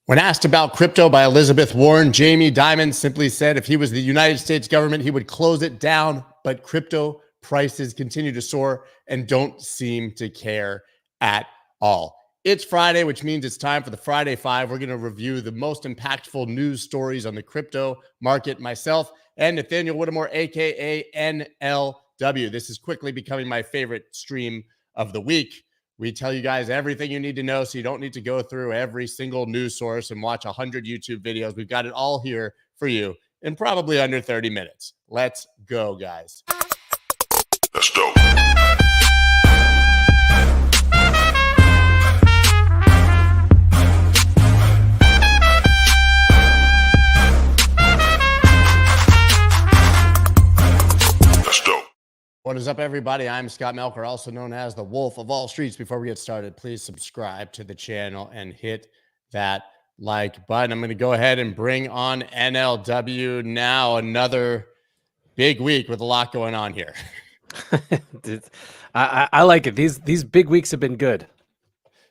When asked about crypto by Elizabeth Warren, Jamie Dimon simply said if he was the United States government, he would close it down. But crypto prices continue to soar and don't seem to care at all. It's Friday, which means it's time for the Friday Five. We're going to review the most impactful news stories on the crypto market. Myself and Nathaniel Whittemore, aka NLW. This is quickly becoming my favorite stream of the week. We tell you guys everything you need to know so you don't need to go through every single news source and watch 100 YouTube videos. We've got it all here for you in probably under 30 minutes. Let's go, guys. Let's go. What is up, everybody? I'm Scott Melker, also known as the Wolf of All Streets. Before we get started, please subscribe to the channel and hit that like button. I'm going to go ahead and bring on NLW now. Another big week with a lot going on here. I like it. These big weeks have been good.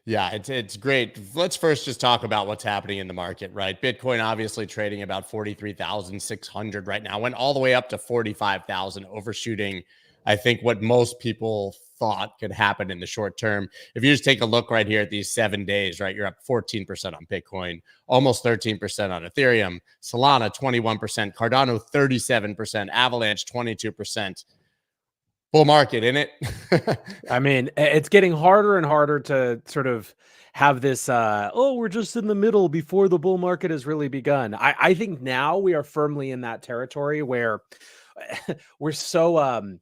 Yeah, it's great. Let's first just talk about what's happening in the market, right? Bitcoin obviously trading about 43,600 right now. Went all the way up to 45,000, overshooting I think what most people thought could happen in the short term. If you just take a look right here at these 7 days, right, you're up 14% on Bitcoin, almost 13% on Ethereum, Solana 21%, Cardano 37%, Avalanche 22%. Bull market, in it? I mean, it's getting harder and harder to sort of have this, we're just in the middle before the bull market has really begun. I think now we are firmly in that territory where we're so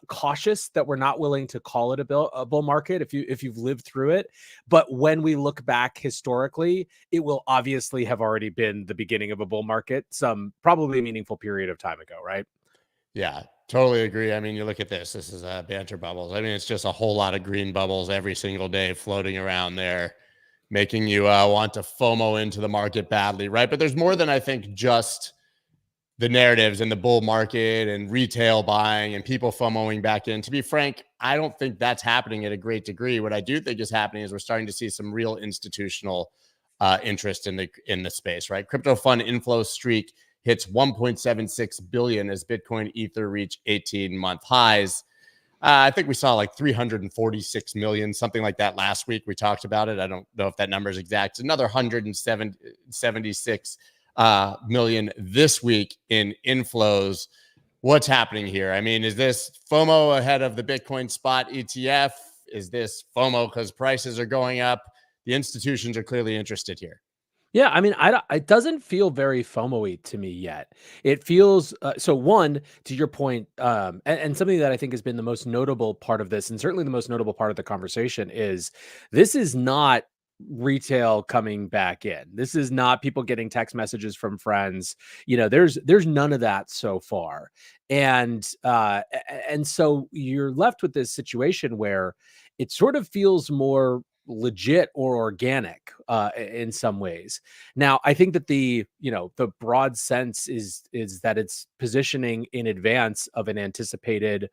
cautious that we're not willing to call it a bull market if you've lived through it. But when we look back historically, it will obviously have already been the beginning of a bull market, some probably a meaningful period of time ago, right? Yeah, totally agree. I mean, you look at this. This is banter bubbles. I mean, it's just a whole lot of green bubbles every single day floating around there, making you want to FOMO into the market badly, right? But there's more than, I think, just the narratives in the bull market and retail buying and people FOMOing back in. To be frank, I don't think that's happening at a great degree. What I do think is happening is we're starting to see some real institutional interest in the space, right? Crypto fund inflow streak hits 1.76 billion as Bitcoin Ether reach 18-month highs. I think we saw like 346 million, something like that last week. We talked about it. I don't know if that number is exact. It's another 176 million this week in inflows. What's happening here? I mean, is this FOMO ahead of the Bitcoin spot ETF? Is this FOMO because prices are going up? The institutions are clearly interested here. Yeah, I mean, it doesn't feel very FOMO-y to me yet. It feels so. One, to your point, and something that I think has been the most notable part of this, and certainly the most notable part of the conversation, is this is not retail coming back in. This is not people getting text messages from friends. You know, there's none of that so far, and so you're left with this situation where it sort of feels more legit or organic in some ways. Now, I think that the broad sense is that it's positioning in advance of an anticipated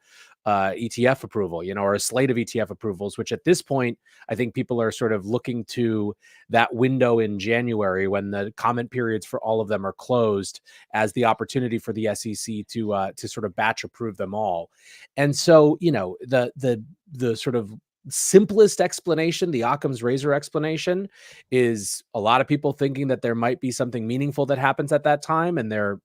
ETF approval, or a slate of ETF approvals, which at this point, I think people are sort of looking to that window in January when the comment periods for all of them are closed as the opportunity for the SEC to sort of batch approve them all. And so, the sort of simplest explanation, the Occam's razor explanation, is a lot of people thinking that there might be something meaningful that happens at that time, and they're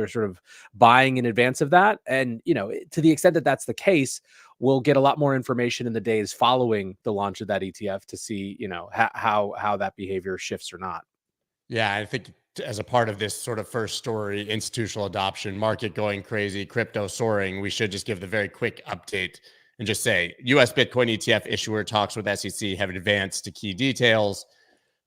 sort of buying in advance of that. And to the extent that that's the case, we'll get a lot more information in the days following the launch of that ETF to see how that behavior shifts or not. Yeah, I think as a part of this sort of first story, institutional adoption, market going crazy, crypto soaring, we should just give the very quick update and just say U.S. Bitcoin ETF issuer talks with SEC have advanced to key details.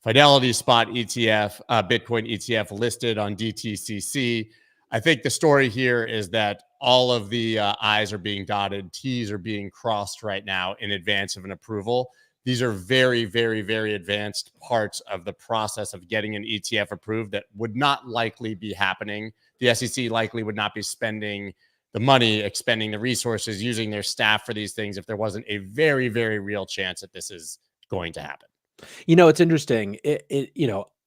Fidelity spot ETF, Bitcoin ETF listed on DTCC. I think the story here is that all of the I's are being dotted, T's are being crossed right now in advance of an approval. These are very, very, very advanced parts of the process of getting an ETF approved that would not likely be happening. The SEC likely would not be spending the money, expending the resources, using their staff for these things if there wasn't a very, very real chance that this is going to happen. It's interesting.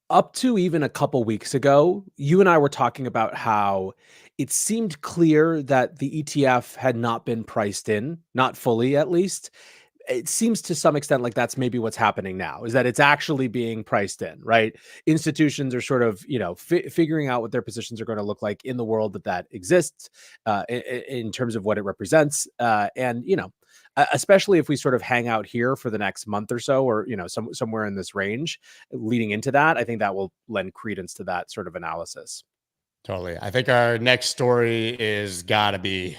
Up to even a couple weeks ago, you and I were talking about how it seemed clear that the ETF had not been priced in, not fully at least. It seems to some extent like that's maybe what's happening now, is that it's actually being priced in, right? Institutions are sort of, figuring out what their positions are going to look like in the world that exists, in terms of what it represents. And, especially if we sort of hang out here for the next month or so, or, somewhere in this range leading into that, I think that will lend credence to that sort of analysis. Totally. I think our next story is got to be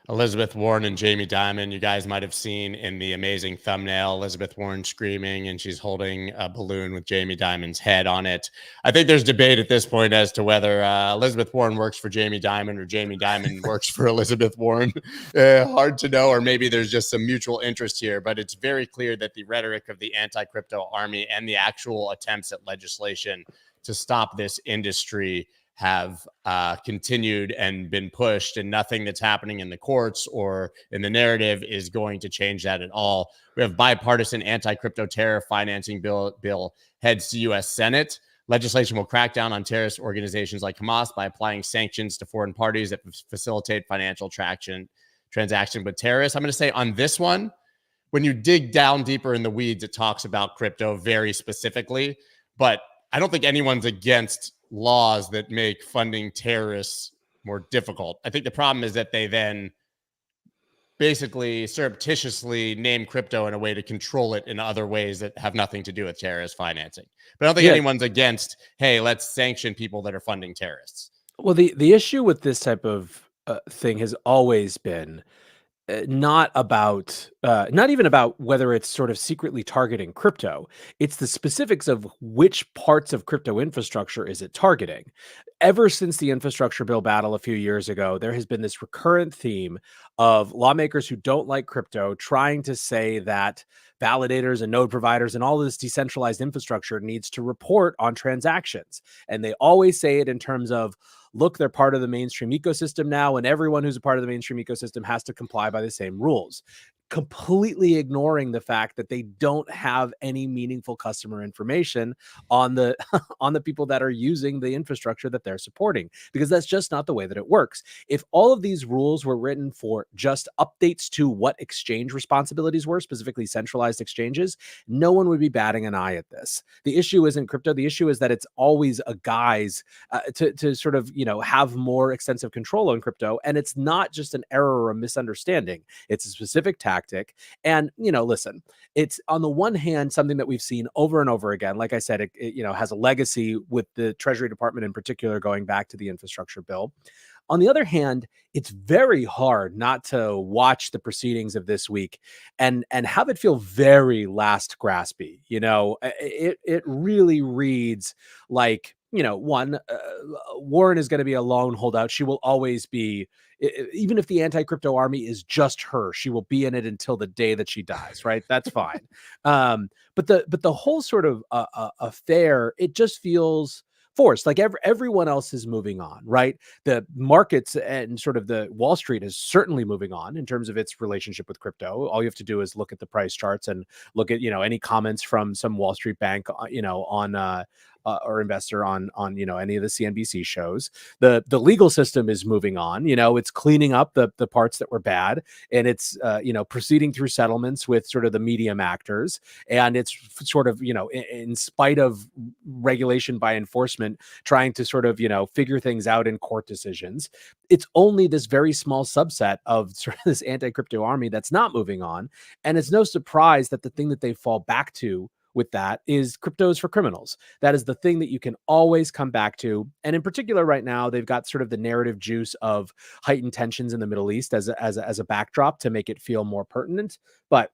Elizabeth Warren and Jamie Dimon. You guys might have seen in the amazing thumbnail Elizabeth Warren screaming, and she's holding a balloon with Jamie Dimon's head on it. I think there's debate at this point as to whether Elizabeth Warren works for Jamie Dimon or Jamie Dimon works for Elizabeth Warren. Hard to know, or maybe there's just some mutual interest here, but it's very clear that the rhetoric of the anti-crypto army and the actual attempts at legislation to stop this industry have continued and been pushed, and nothing that's happening in the courts or in the narrative is going to change that at all. We have bipartisan anti-crypto tariff financing bill heads to U.S. Senate. Legislation will crack down on terrorist organizations like Hamas by applying sanctions to foreign parties that facilitate financial transaction with terrorists. I'm going to say on this one, when you dig down deeper in the weeds, it talks about crypto very specifically, but I don't think anyone's against laws that make funding terrorists more difficult. I think the problem is that they then basically surreptitiously name crypto in a way to control it in other ways that have nothing to do with terrorist financing. But I don't think Yeah. anyone's against, hey, let's sanction people that are funding terrorists. Well, the issue with this type of thing has always been not even about whether it's sort of secretly targeting crypto. It's the specifics of which parts of crypto infrastructure is it targeting. Ever since the infrastructure bill battle a few years ago, there has been this recurrent theme of lawmakers who don't like crypto trying to say that validators and node providers and all this decentralized infrastructure needs to report on transactions. And they always say it in terms of, look, they're part of the mainstream ecosystem now, and everyone who's a part of the mainstream ecosystem has to comply by the same rules, completely ignoring the fact that they don't have any meaningful customer information on the on the people that are using the infrastructure that they're supporting, because that's just not the way that it works. If all of these rules were written for just updates to what exchange responsibilities were, specifically centralized exchanges, no one would be batting an eye at this. The issue isn't crypto. The issue is that it's always a guise to sort of have more extensive control on crypto, and it's not just an error or a misunderstanding. It's a specific tactic. And, listen, it's on the one hand, something that we've seen over and over again. Like I said, it has a legacy with the Treasury Department in particular, going back to the infrastructure bill. On the other hand, it's very hard not to watch the proceedings of this week and have it feel very last graspy. It really reads like, one, Warren is going to be a lone holdout. She will always be, even if the anti-crypto army is just her, she will be in it until the day that she dies. Right? That's fine. But the whole sort of affair, it just feels forced. Like everyone else is moving on, right? The markets and sort of the Wall Street is certainly moving on in terms of its relationship with crypto. All you have to do is look at the price charts and look at any comments from some Wall Street bank, on or investor on any of the CNBC shows. The legal system is moving on. It's cleaning up the parts that were bad, and it's proceeding through settlements with sort of the medium actors, and it's sort of in spite of regulation by enforcement, trying to sort of figure things out in court decisions. It's only this very small subset of sort of this anti-crypto army that's not moving on, and it's no surprise that the thing that they fall back to with that is cryptos for criminals. That is the thing that you can always come back to. And in particular, right now, they've got sort of the narrative juice of heightened tensions in the Middle East as a backdrop to make it feel more pertinent. But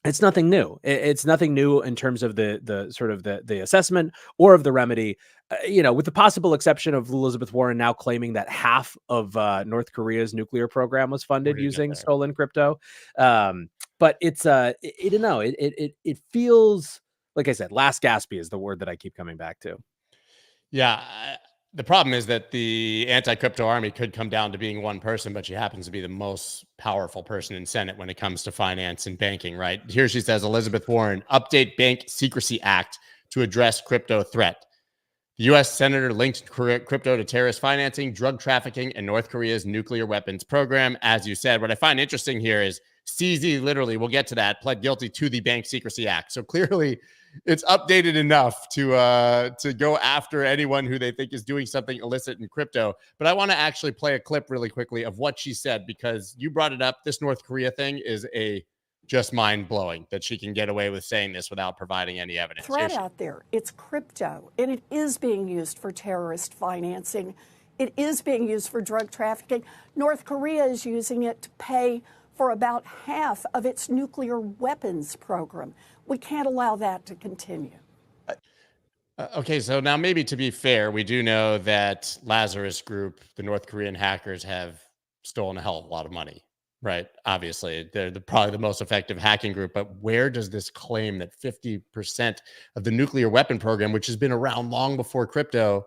it's nothing new. It's nothing new in terms of the sort of the assessment or of the remedy, with the possible exception of Elizabeth Warren now claiming that half of North Korea's nuclear program was funded using stolen crypto. But it's it feels, like I said, last gaspy is the word that I keep coming back to. Yeah, The problem is that the anti-crypto army could come down to being one person, but she happens to be the most powerful person in Senate when it comes to finance and banking, right? Here she says, Elizabeth Warren, update Bank Secrecy Act to address crypto threat. The U.S. Senator linked crypto to terrorist financing, drug trafficking, and North Korea's nuclear weapons program. As you said, what I find interesting here is CZ literally, we'll get to that, pled guilty to the Bank Secrecy Act. So clearly it's updated enough to go after anyone who they think is doing something illicit in crypto. But I want to actually play a clip really quickly of what she said, because you brought it up. This North Korea thing is just mind blowing that she can get away with saying this without providing any evidence. Threat out there. It's crypto, and it is being used for terrorist financing. It is being used for drug trafficking. North Korea is using it to pay for about half of its nuclear weapons program. We can't allow that to continue. Okay, so now maybe to be fair, we do know that Lazarus Group, the North Korean hackers, have stolen a hell of a lot of money, right? Obviously, they're probably the most effective hacking group. But where does this claim that 50% of the nuclear weapon program, which has been around long before crypto,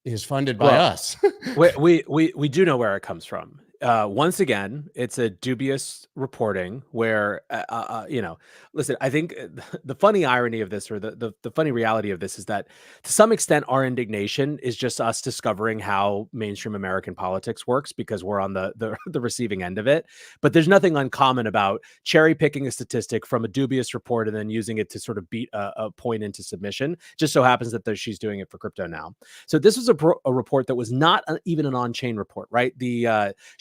is funded by us? we do know where it comes from. Once again, it's a dubious reporting where, listen, I think the funny irony of this, or the funny reality of this, is that to some extent, our indignation is just us discovering how mainstream American politics works, because we're on the receiving end of it. But there's nothing uncommon about cherry picking a statistic from a dubious report and then using it to sort of beat a point into submission. Just so happens that she's doing it for crypto now. So this was a report that was not even an on-chain report, right?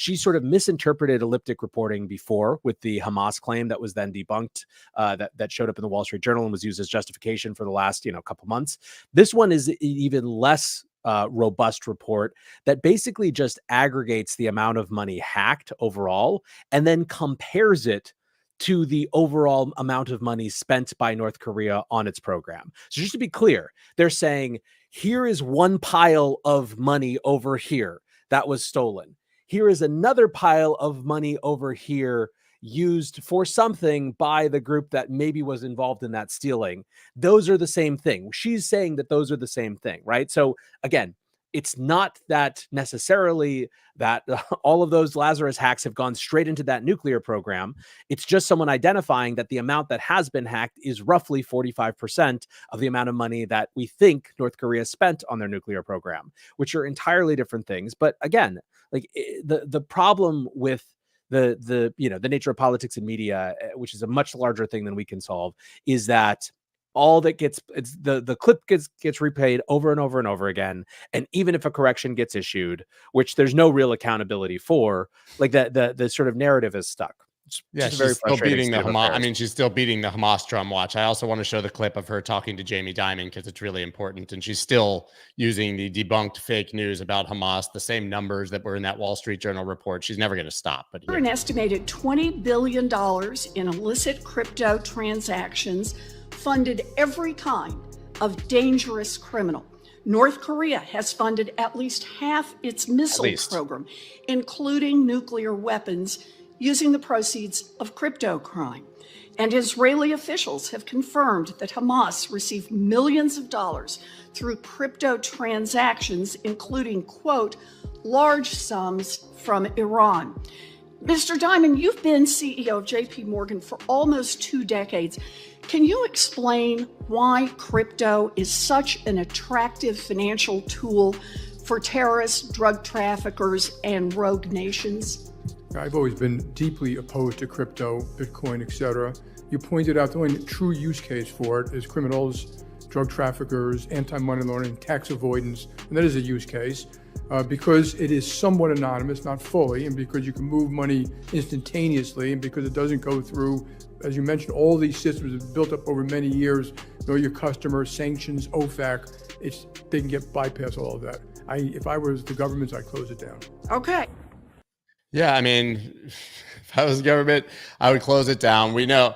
She sort of misinterpreted elliptic reporting before with the Hamas claim that was then debunked, that showed up in the Wall Street Journal and was used as justification for the last couple months. This one is even less robust report that basically just aggregates the amount of money hacked overall and then compares it to the overall amount of money spent by North Korea on its program. So just to be clear, they're saying, here is one pile of money over here that was stolen. Here is another pile of money over here used for something by the group that maybe was involved in that stealing. Those are the same thing. She's saying that those are the same thing, right? So again, it's not that necessarily that all of those Lazarus hacks have gone straight into that nuclear program. It's just someone identifying that the amount that has been hacked is roughly 45% of the amount of money that we think North Korea spent on their nuclear program, which are entirely different things. But again, like the problem with the nature of politics and media, which is a much larger thing than we can solve, is that all that gets, it's the clip gets replayed over and over and over again. And even if a correction gets issued, which there's no real accountability for, like the sort of narrative is stuck. Yeah, she's still beating the Hamas. I mean, she's still beating the Hamas drum. Watch. I also want to show the clip of her talking to Jamie Dimon, because it's really important. And she's still using the debunked fake news about Hamas, the same numbers that were in that Wall Street Journal report. She's never going to stop. But An estimated $20 billion in illicit crypto transactions funded every kind of dangerous criminal. North Korea has funded at least half its missile program, including nuclear weapons, using the proceeds of crypto crime. And Israeli officials have confirmed that Hamas received millions of dollars through crypto transactions, including, quote, large sums from Iran. Mr. Dimon, you've been CEO of JP Morgan for almost 2 decades. Can you explain why crypto is such an attractive financial tool for terrorists, drug traffickers, and rogue nations? I've always been deeply opposed to crypto, Bitcoin, etc. You pointed out the only true use case for it is criminals, drug traffickers, anti-money laundering, tax avoidance, and that is a use case because it is somewhat anonymous, not fully, and because you can move money instantaneously, and because it doesn't go through, as you mentioned, all these systems have built up over many years, know your customers, sanctions, OFAC, they can get bypass all of that. If I was the government, I'd close it down. Okay. Yeah, I mean, if I was the government, I would close it down. We know,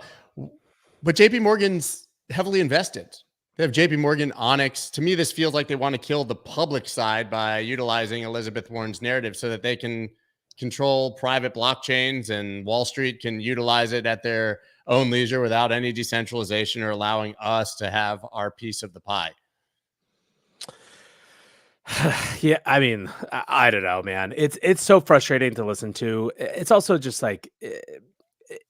but JP Morgan's heavily invested. They have JP Morgan, Onyx. To me, this feels like they want to kill the public side by utilizing Elizabeth Warren's narrative so that they can control private blockchains, and Wall Street can utilize it at their own leisure without any decentralization or allowing us to have our piece of the pie. Yeah, I mean, I don't know, man. It's so frustrating to listen to. It's also just like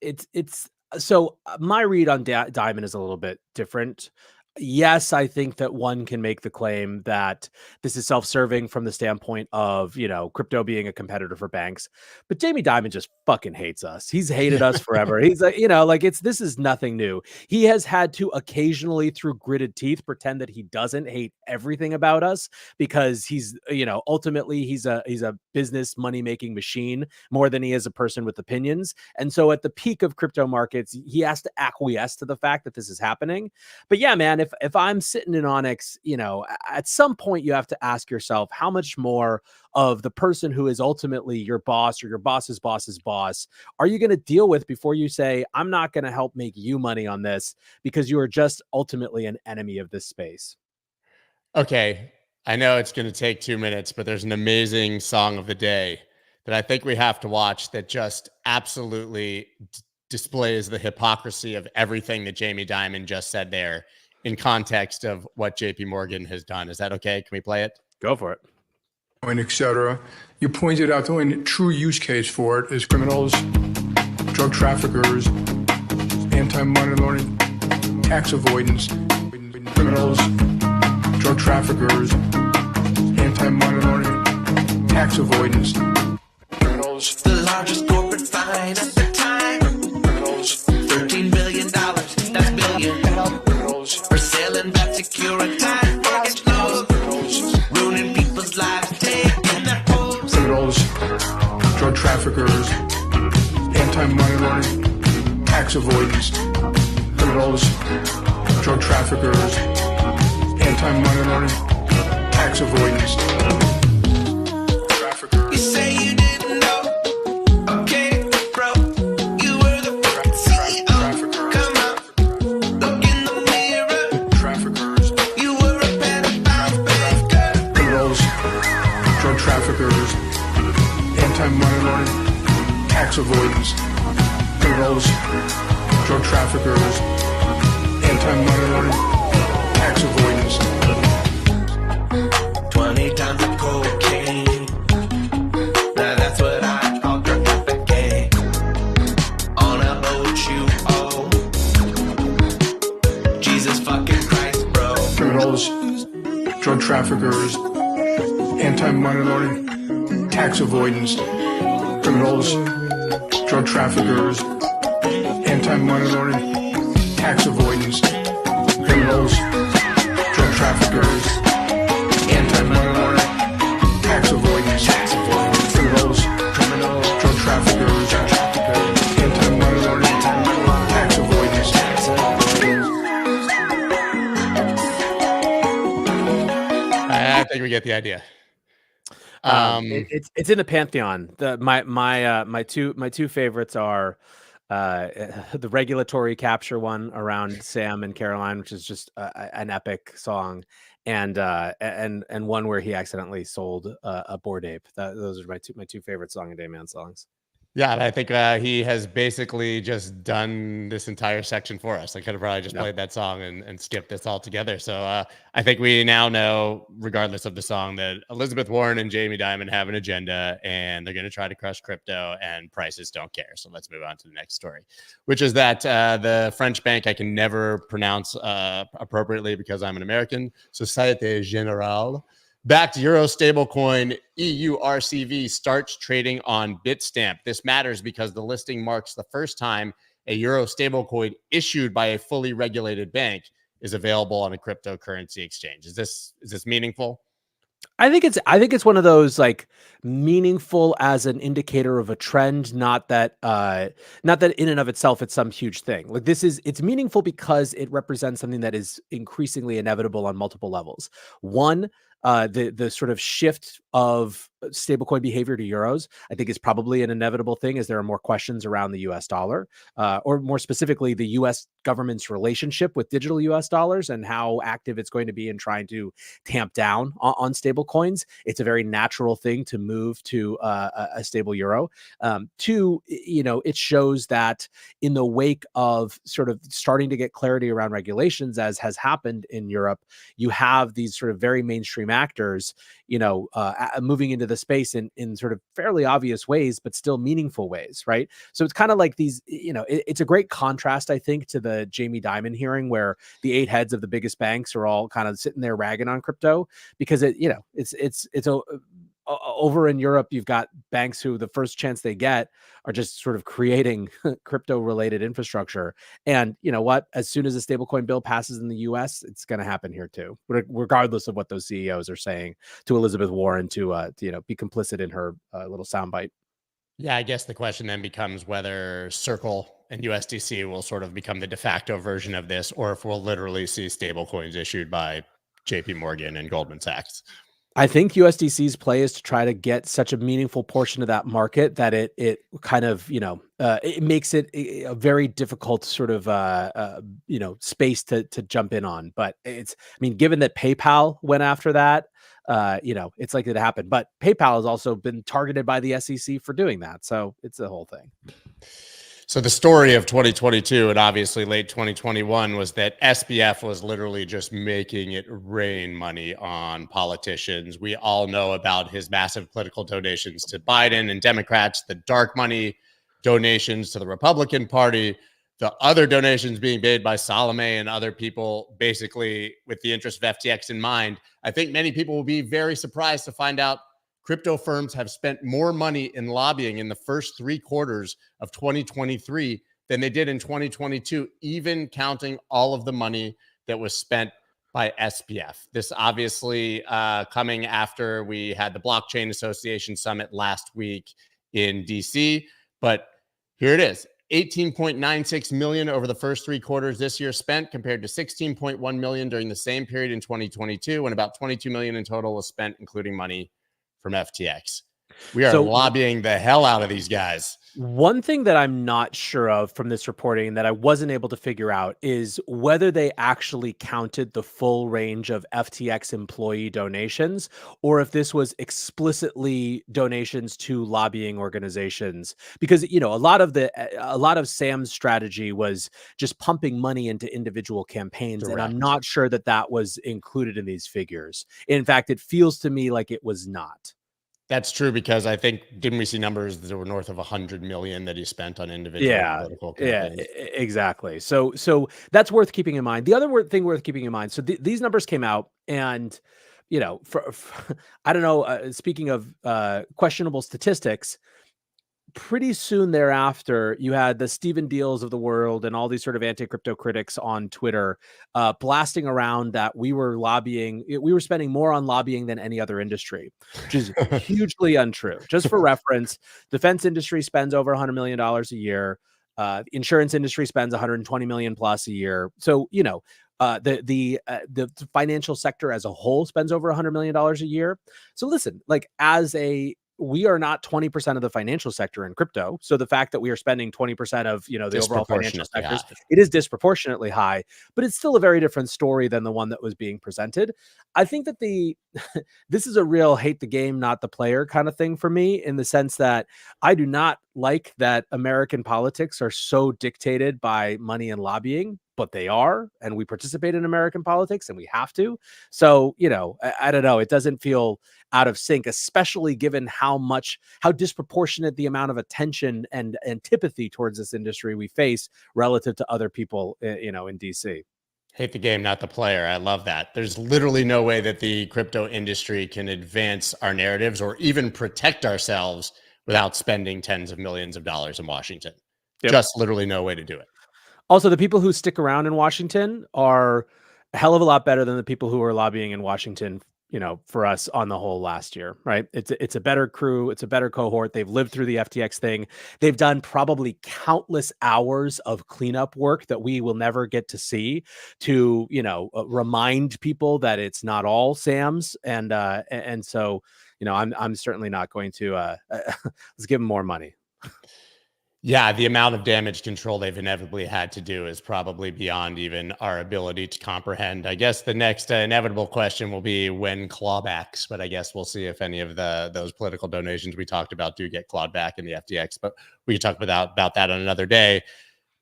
it's so my read on Diamond is a little bit different. Yes, I think that one can make the claim that this is self-serving from the standpoint of, crypto being a competitor for banks. But Jamie Dimon just fucking hates us. He's hated us forever. He's like, this is nothing new. He has had to occasionally, through gritted teeth, pretend that he doesn't hate everything about us because he's, ultimately he's a business money-making machine more than he is a person with opinions. And so at the peak of crypto markets, he has to acquiesce to the fact that this is happening. But yeah, man, if I'm sitting in Onyx, at some point you have to ask yourself how much more of the person who is ultimately your boss or your boss's boss's boss are you going to deal with before you say, I'm not going to help make you money on this because you are just ultimately an enemy of this space. Okay, I know it's going to take 2 minutes, but there's an amazing song of the day that I think we have to watch that just absolutely displays the hypocrisy of everything that Jamie Dimon just said there in context of what JP Morgan has done. Is that okay? Can we play it? Go for it. Et cetera. You pointed out the only true use case for it is criminals, drug traffickers, anti-money laundering, tax avoidance, criminals, drug traffickers, anti-money laundering, tax avoidance, criminals, the largest corporate fine at the time. criminals, $13 billion, that's billion. criminals, For selling bad securitized mortgage loans, ruining people's lives, taking their homes. criminals, drug traffickers, anti-money laundering, tax avoidance, criminals, drug traffickers, anti-money laundering, tax avoidance, You traffickers, say you didn't know, okay, bro, you were the fucking CEO. Come on, look in the mirror, traffickers, you were a pedophile baker. criminals, drug traffickers, anti-money laundering, tax avoidance, criminals, drug traffickers, anti-money laundering, tax avoidance, 20 tons of cocaine. Now that's what I call drug trafficking. On a boat you owe. Jesus fucking Christ, bro. criminals, drug traffickers, anti-money laundering, tax avoidance, criminals, drug traffickers, anti-money laundering, tax avoidance, criminals, drug traffickers, anti-money laundering, tax avoidance, criminals, drug traffickers, anti-money laundering, tax avoidance. I think we get the idea. It's in the pantheon. My two favorites are the regulatory capture one around Sam and Caroline, which is just an epic song, and one where he accidentally sold a Bored Ape. Those are my two favorite Song of Day Man songs. Yeah, and I think he has basically just done this entire section for us. I could have probably just played that song and skipped this altogether. So I think we now know, regardless of the song, that Elizabeth Warren and Jamie Dimon have an agenda, and they're going to try to crush crypto, and prices don't care. So let's move on to the next story, which is that the French bank I can never pronounce appropriately because I'm an American, Société Générale, backed Euro stablecoin EURCV starts trading on Bitstamp. This matters because the listing marks the first time a Euro stablecoin issued by a fully regulated bank is available on a cryptocurrency exchange. Is this meaningful? I think it's one of those like meaningful as an indicator of a trend, not that in and of itself it's some huge thing. Like it's meaningful because it represents something that is increasingly inevitable on multiple levels. One, the sort of shift of stablecoin behavior to euros, I think, is probably an inevitable thing as there are more questions around the US dollar, or more specifically, the US government's relationship with digital US dollars and how active it's going to be in trying to tamp down on stable coins. It's a very natural thing to move to a stable euro. Two, it shows that in the wake of sort of starting to get clarity around regulations, as has happened in Europe, you have these sort of very mainstream actors, moving into the space in sort of fairly obvious ways, but still meaningful ways, right? So it's kind of like these, it's a great contrast, I think, to the Jamie Dimon hearing where the 8 heads of the biggest banks are all kind of sitting there ragging on crypto because over in Europe, you've got banks who the first chance they get are just sort of creating crypto related infrastructure. And you know what? As soon as a stablecoin bill passes in the US, it's going to happen here too, regardless of what those CEOs are saying to Elizabeth Warren to be complicit in her little soundbite. Yeah, I guess the question then becomes whether Circle and USDC will sort of become the de facto version of this, or if we'll literally see stablecoins issued by JP Morgan and Goldman Sachs. I think USDC's play is to try to get such a meaningful portion of that market that it kind of, it makes it a very difficult sort of, space to jump in on. But given that PayPal went after that, it's likely to happen. But PayPal has also been targeted by the SEC for doing that. So it's the whole thing. So the story of 2022 and obviously late 2021 was that SBF was literally just making it rain money on politicians. We all know about his massive political donations to Biden and Democrats, the dark money donations to the Republican Party, the other donations being made by Salome and other people, basically with the interest of FTX in mind. I think many people will be very surprised to find out crypto firms have spent more money in lobbying in the first 3 quarters of 2023 than they did in 2022, even counting all of the money that was spent by SBF. This obviously coming after we had the Blockchain Association Summit last week in DC. But here it is. 18.96 million over the first 3 quarters this year spent, compared to 16.1 million during the same period in 2022, when about 22 million in total was spent, including money from FTX. We are lobbying the hell out of these guys. One thing that I'm not sure of from this reporting that I wasn't able to figure out is whether they actually counted the full range of FTX employee donations, or if this was explicitly donations to lobbying organizations. Because, a lot of Sam's strategy was just pumping money into individual campaigns. Correct. And I'm not sure that that was included in these figures. In fact, it feels to me like it was not. That's true, because I think, didn't we see numbers that were north of 100 million that he spent on individual political campaigns? Yeah, exactly. So that's worth keeping in mind. The other thing worth keeping in mind. So these numbers came out, and for I don't know. Speaking of questionable statistics, pretty soon thereafter, you had the Stephen Deals of the world and all these sort of anti-crypto critics on Twitter blasting around that we were spending more on lobbying than any other industry, which is hugely untrue. Just for reference, defense industry spends over $100 million a year. The insurance industry spends 120 million plus a year. So, the financial sector as a whole spends over $100 million a year. So listen, we are not 20% of the financial sector in crypto. So the fact that we are spending 20% of, the overall financial sectors, it is disproportionately high, but it's still a very different story than the one that was being presented. I think that this is a real hate the game, not the player kind of thing for me, in the sense that I do not like that American politics are so dictated by money and lobbying, but they are, and we participate in American politics and we have to. So, I don't know. It doesn't feel out of sync, especially given how disproportionate the amount of attention and antipathy towards this industry we face relative to other people, in DC. Hate the game, not the player. I love that. There's literally no way that the crypto industry can advance our narratives or even protect ourselves without spending tens of millions of dollars in Washington. Yep. Just literally no way to do it. Also, the people who stick around in Washington are a hell of a lot better than the people who are lobbying in Washington, for us on the whole last year, right? It's a better crew. It's a better cohort. They've lived through the FTX thing. They've done probably countless hours of cleanup work that we will never get to see to, remind people that it's not all Sam's. And so, I'm certainly not going to, let's give them more money. Yeah, the amount of damage control they've inevitably had to do is probably beyond even our ability to comprehend. I guess the next inevitable question will be when clawbacks, but I guess we'll see if any of those political donations we talked about do get clawed back in the FTX, but we can talk about that on another day.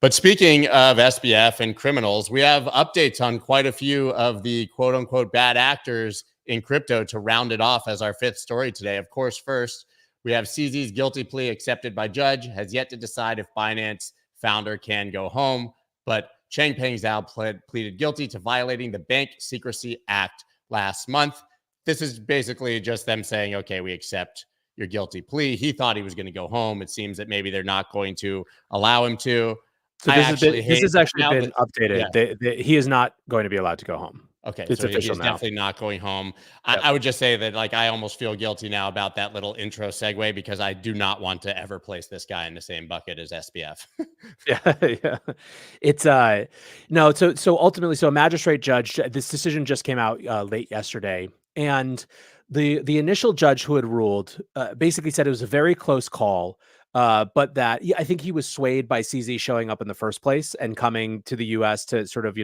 But speaking of SBF and criminals, we have updates on quite a few of the quote unquote bad actors in crypto to round it off as our fifth story today. Of course, first, we have CZ's guilty plea accepted by judge, has yet to decide if Binance founder can go home, but Changpeng Zhao pleaded guilty to violating the Bank Secrecy Act last month. This is basically just them saying, okay, we accept your guilty plea. He thought he was going to go home. It seems that maybe they're not going to allow him to. So this has actually been updated. Yeah. He is not going to be allowed to go home. Okay, it's so official he's now. definitely not going home. Yep. I would just say that, like, I almost feel guilty now about that little intro segue because I do not want to ever place this guy in the same bucket as SBF. Yeah. It's no. So ultimately, so a magistrate judge. This decision just came out late yesterday, and the initial judge who had ruled basically said it was a very close call. But that I think he was swayed by CZ showing up in the first place and coming to the U.S. to sort of,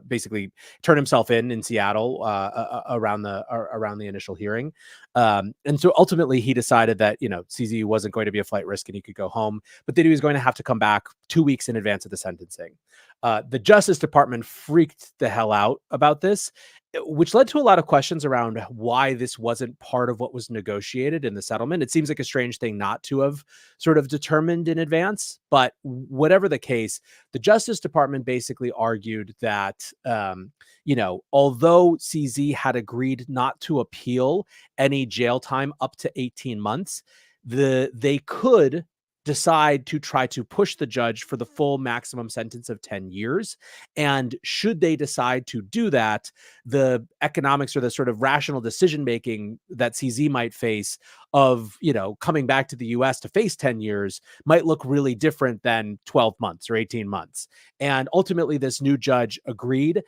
basically turn himself in Seattle around the initial hearing. And so ultimately he decided that, CZ wasn't going to be a flight risk and he could go home, but that he was going to have to come back 2 weeks in advance of the sentencing. The Justice Department freaked the hell out about this, which led to a lot of questions around why this wasn't part of what was negotiated in the settlement. It seems like a strange thing not to have sort of determined in advance, but whatever the case, the Justice Department basically argued that, although CZ had agreed not to appeal any jail time up to 18 months, they could decide to try to push the judge for the full maximum sentence of 10 years. And should they decide to do that, the economics or the sort of rational decision-making that CZ might face of, coming back to the US to face 10 years might look really different than 12 months or 18 months. And ultimately this new judge agreed,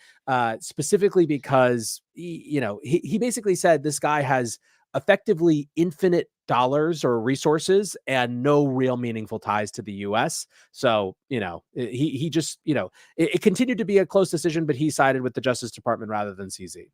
specifically because, he basically said this guy has effectively infinite dollars or resources and no real meaningful ties to the US. So, he just, it continued to be a close decision, but he sided with the Justice Department rather than CZ.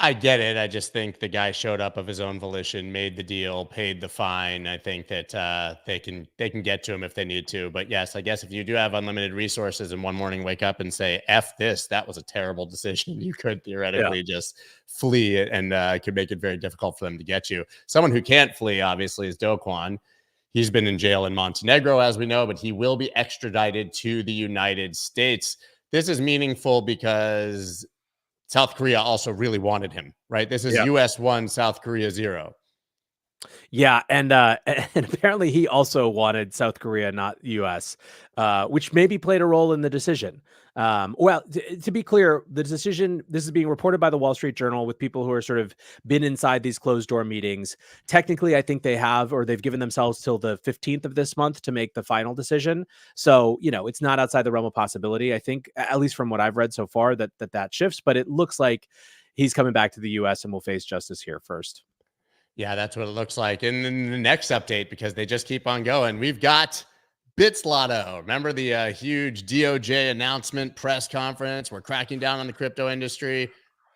I get it. I just think the guy showed up of his own volition, made the deal, paid the fine. I think that they can get to him if they need to. But yes, I guess if you do have unlimited resources and one morning wake up and say, F this, that was a terrible decision, you could theoretically just flee it, and it could make it very difficult for them to get you. Someone who can't flee, obviously, is Do Kwon. He's been in jail in Montenegro, as we know, but he will be extradited to the United States. This is meaningful because South Korea also really wanted him, right? This is US 1, South Korea 0. Yeah, and apparently he also wanted South Korea, not US, which maybe played a role in the decision. To be clear, the decision, this is being reported by the Wall Street Journal with people who are sort of been inside these closed door meetings. Technically, I think they've given themselves till the 15th of this month to make the final decision. So, it's not outside the realm of possibility. I think, at least from what I've read so far, that shifts, but it looks like he's coming back to the US and will face justice here first. Yeah, that's what it looks like. And then the next update, because they just keep on going, we've got Bits Lotto. Remember the huge DOJ announcement press conference? We're cracking down on the crypto industry.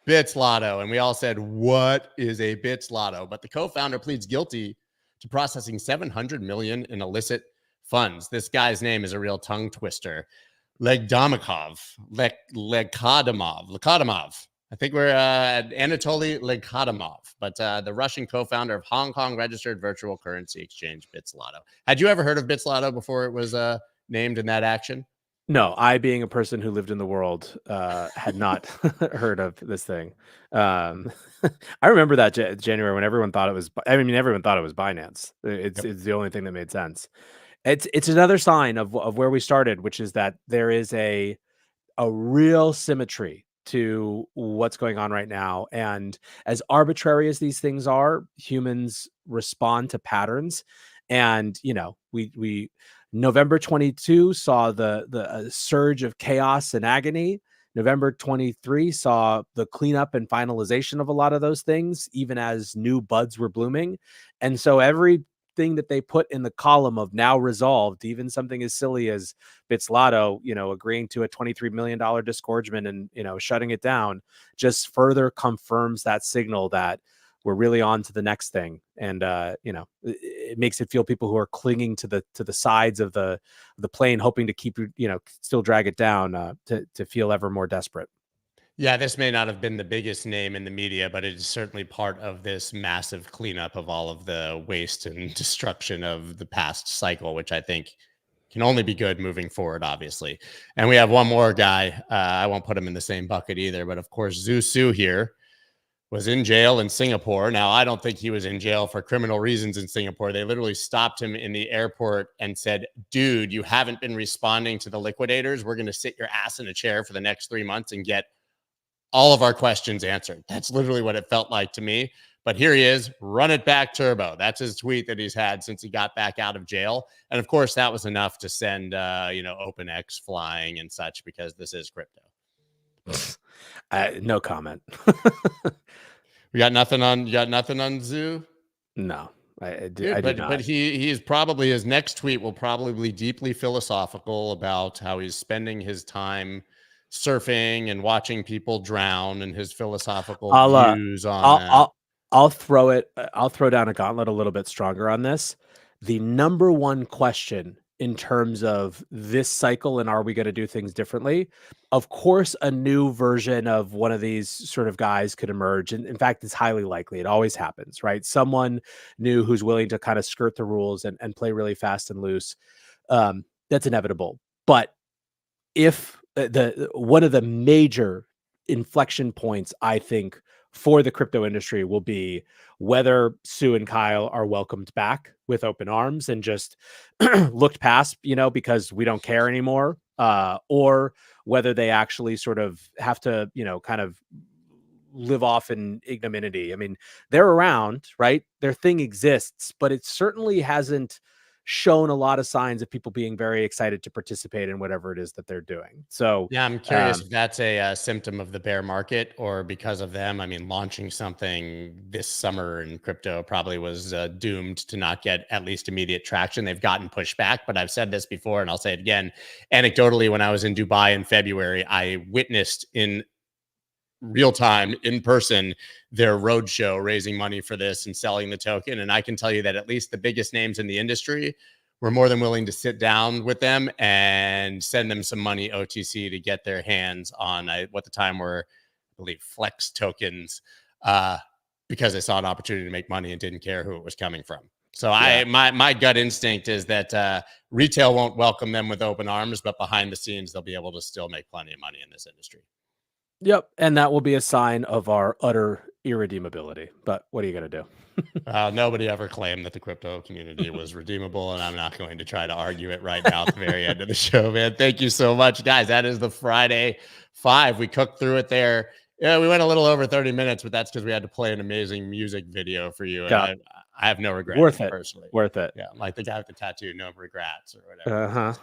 Bits Lotto. And we all said, what is a Bits Lotto? But the co-founder pleads guilty to processing $700 million in illicit funds. This guy's name is a real tongue twister. Legdamov. I think we're Anatoly Legkadamov, but the Russian co-founder of Hong Kong registered virtual currency exchange Bits Lotto. Had you ever heard of Bits Lotto before it was named in that action? No, I, being a person who lived in the world, had not heard of this thing. I remember that January when everyone thought it was. Everyone thought it was Binance. It's the only thing that made sense. It's another sign of where we started, which is that there is a real symmetry to what's going on right now. And as arbitrary as these things are, humans respond to patterns. And, we November 22 saw the surge of chaos and agony. November 23 saw the cleanup and finalization of a lot of those things, even as new buds were blooming. And so everything that they put in the column of now resolved, even something as silly as Bits Lotto, agreeing to a $23 million disgorgement and, shutting it down, just further confirms that signal that we're really on to the next thing. And, it makes it feel people who are clinging to the sides of the plane, hoping to keep, still drag it down, to feel ever more desperate. Yeah, this may not have been the biggest name in the media, but it is certainly part of this massive cleanup of all of the waste and destruction of the past cycle, which I think can only be good moving forward, obviously. And we have one more guy. I won't put him in the same bucket either, but of course, Zhu Su here was in jail in Singapore. Now, I don't think he was in jail for criminal reasons in Singapore. They literally stopped him in the airport and said, dude, you haven't been responding to the liquidators. We're going to sit your ass in a chair for the next 3 months and get all of our questions answered. That's literally what it felt like to me. But here he is, run it back turbo. That's his tweet that he's had since he got back out of jail. And of course, that was enough to send, OpenX flying and such, because this is crypto. No comment. You got nothing on Zoo? No, I Dude, do but not. he's probably, his next tweet will probably be deeply philosophical about how he's spending his time surfing and watching people drown, and his philosophical views on that. I'll throw it. I'll throw down a gauntlet a little bit stronger on this. The number one question in terms of this cycle and are we going to do things differently? Of course, a new version of one of these sort of guys could emerge. And in fact, it's highly likely. It always happens, right? Someone new who's willing to kind of skirt the rules and play really fast and loose. That's inevitable. But if the one of the major inflection points, I think, for the crypto industry will be whether Sue and Kyle are welcomed back with open arms and just looked past, because we don't care anymore, or whether they actually sort of have to, kind of live off in ignominy. I mean, they're around, right? Their thing exists, but it certainly hasn't shown a lot of signs of people being very excited to participate in whatever it is that they're doing. So yeah, I'm curious if that's a symptom of the bear market, or because of them. I mean, launching something this summer in crypto probably was doomed to not get at least immediate traction. They've gotten pushback, but I've said this before and I'll say it again. Anecdotally, when I was in Dubai in February, I witnessed in real time, in person, their roadshow raising money for this and selling the token. And I can tell you that at least the biggest names in the industry were more than willing to sit down with them and send them some money OTC to get their hands on what the time were, I believe, Flex tokens, because they saw an opportunity to make money and didn't care who it was coming from. So my gut instinct is that retail won't welcome them with open arms, but behind the scenes, they'll be able to still make plenty of money in this industry. Yep. And that will be a sign of our utter irredeemability. But what are you going to do? Nobody ever claimed that the crypto community was redeemable, and I'm not going to try to argue it right now at the very end of the show, man. Thank you so much, guys. That is the Friday 5. We cooked through it there. Yeah, we went a little over 30 minutes, but that's because we had to play an amazing music video for you. And I have no regrets. Worth it. Personally. Worth it. Yeah, like the guy with the tattoo, no regrets or whatever. Uh-huh.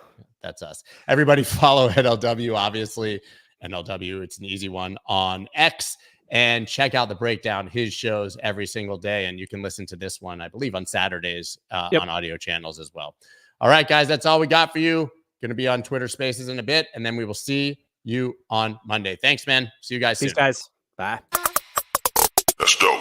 That's us. Everybody follow NLW, obviously. NLW, it's an easy one on X, and check out the breakdown, his shows every single day. And you can listen to this one, I believe, on Saturdays on audio channels as well. All right, guys, that's all we got for you. Going to be on Twitter Spaces in a bit, and then we will see you on Monday. Thanks, man. See you guys soon. Peace, guys. Bye. That's dope.